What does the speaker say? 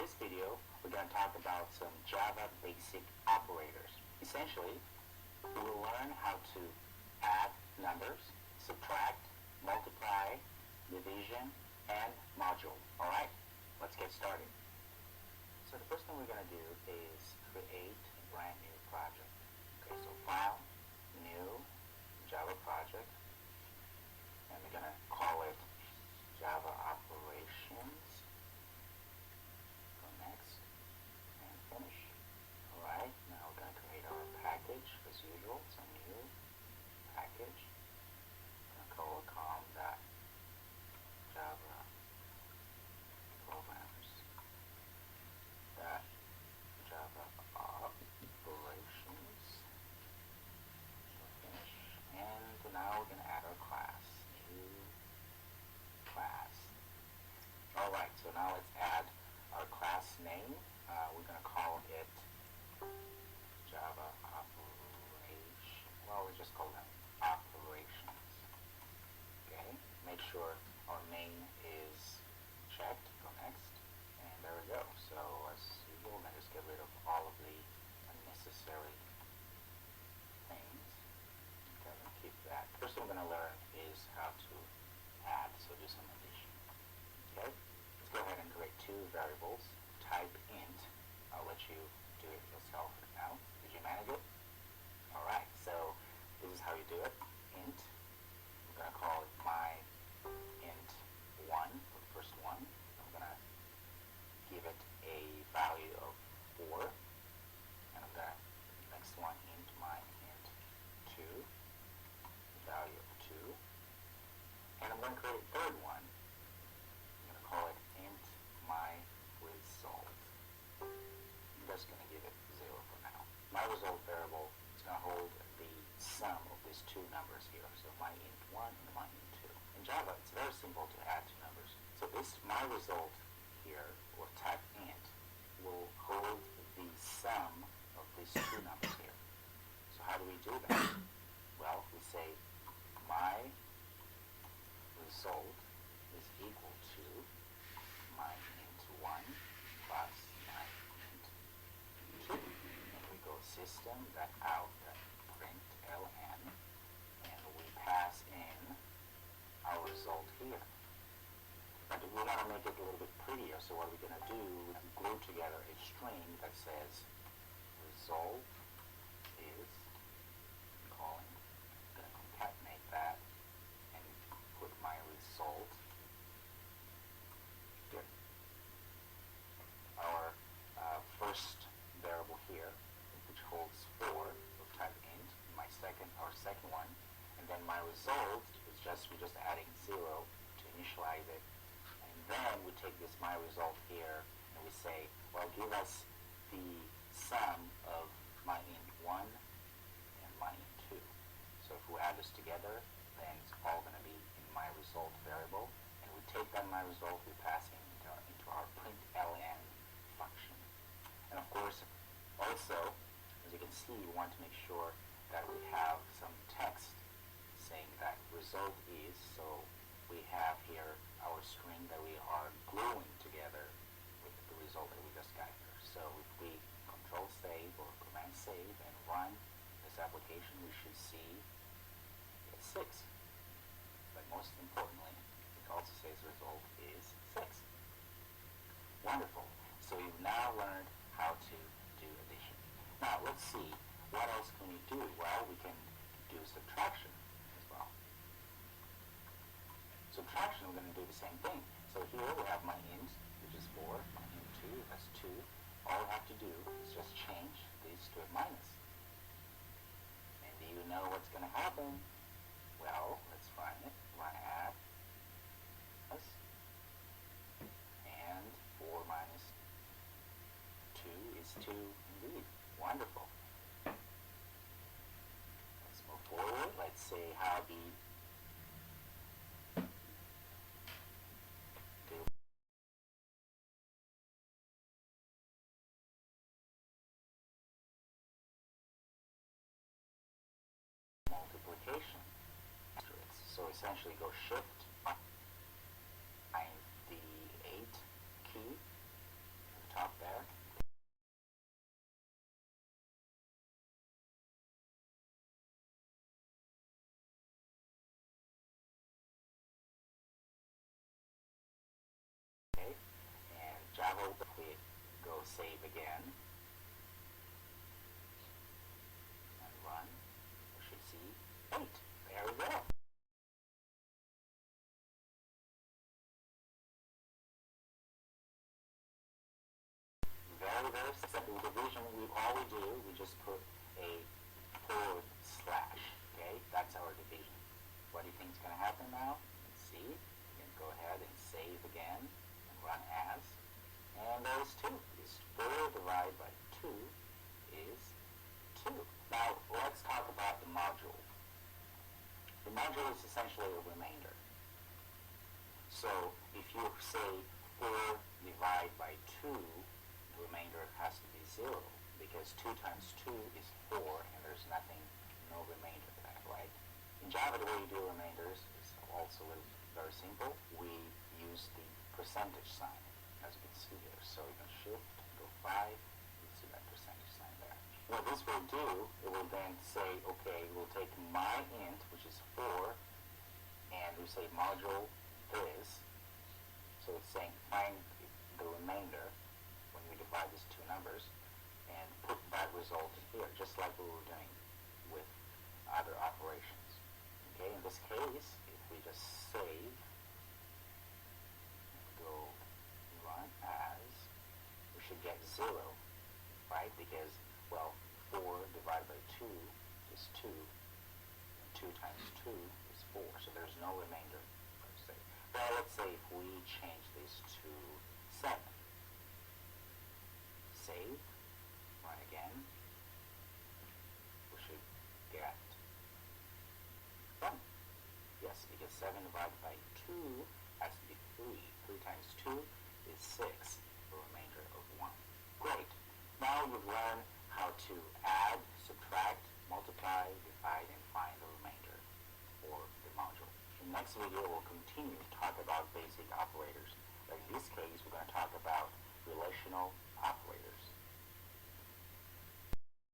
this video, we're going to talk about some Java basic operators. Essentially, we will learn how to add numbers, subtract, multiply, division, and module. Alright, let's get started. So the first thing we're going to do is create a brand new project. Okay, so File, New, Java Project, and we're going to call it Java Operations. Go next, and finish. Alright, now we're going to create our package as usual. So new package. I'm going to call it com.java programs dot Java operations. So finish. And now we're going to add our class. New class. Alright, so now let's add our class name. We're going to call it Java Operation. Well, we just call them operations. Okay, make sure our main is checked. Go next. And there we go. So as usual, then just get rid of all of the unnecessary things. Okay, I'm going to keep that. First thing we're going to learn is how to add. So do some addition. Okay, let's go ahead and create two variables. Type int. I'll let you do it yourself now. Did you manage it? Alright, so this is how you do it. Int. I'm going to call it my int1 for the first one. I'm going to give it a value of 4. And I'm going to, next one, int my int2, value of 2. And I'm going to create a third one. I'm going to call it int my result. I'm just going to give it 0 for now. My result variable is going to hold the sum of these two numbers here. So my int1 and my int2. In Java, it's very simple to add two numbers. So this my result here, or type int, will hold the sum of these two numbers here. So how do we do that? Well, we say my result is equal to my int1 plus my int2. And we go system.out.println, and we pass in our result here. But we want to make it a little bit prettier, so what we're going to do is glue together a string that says result is calling. I'm going to concatenate that and put my result here. Our first variable here, which holds 4 of type int, our second one, and then my result is we're just adding 0 to initialize it, and then we take this my result here and we say, well, give us the sum of my int1 and my int2. So if we add this together, then it's all going to be in my result variable, and we take that my result, we pass it into our println function. And of course, also, as you can see, we want to make sure that we have some text saying that result is, so we have here our string that we are gluing together with the result that we just got here. So if we control save or command save and run this application, we should see it's 6. But most importantly, it also says result is 6. Wonderful. So you've now learned how to do addition. Now let's see, what else can we do? Well, we can do subtraction as well. Subtraction, we're going to do the same thing. So here we have my int, which is 4, my int2, that's 2. All we have to do is just change these to a minus. And do you know what's going to happen? Well, let's find it. Run add. And 4 minus 2 is 2 indeed. Wonderful. Let's move forward. Let's see how the multiplication. So essentially go shift, find the 8 key at the top. we'll save again and run. We should see 8. There we go. Very simple division. All we do, we just put a forward slash. Okay, that's our division. What do you think is going to happen now? Let's see. You can go ahead and save again and run as. And there's 2. Is 4 divided by 2 is 2. Now let's talk about the module. The module is essentially a remainder. So if you say 4 divided by 2, the remainder has to be 0, because 2 times 2 is 4, and there's no remainder to that, right? In Java, the way you do remainders is also very simple. We use the percentage sign, as you can see here. So you can shift, go 5, you see that percentage sign there. What this will do, it will then say, okay, we'll take my int, which is 4, and we say module this. So it's saying find the remainder when we divide these two numbers, and put that result here, just like we were doing with other operations. Okay, in this case, if we just save, go run as, we should get 0, right? Because, well, 4 divided by 2 is 2, and 2 times 2 is 4, so there's no remainder, per se. Well, let's say if we change this to 7, save, run again, we should get 1. Yes, because 7 divided by 2 has to be 3. 3 times 2 is 6, the remainder of 1. Great. Now you've learned how to add, subtract, multiply, divide, and find the remainder for the module. In the next video, we'll continue to talk about basic operators. But in this case, we're going to talk about relational operators.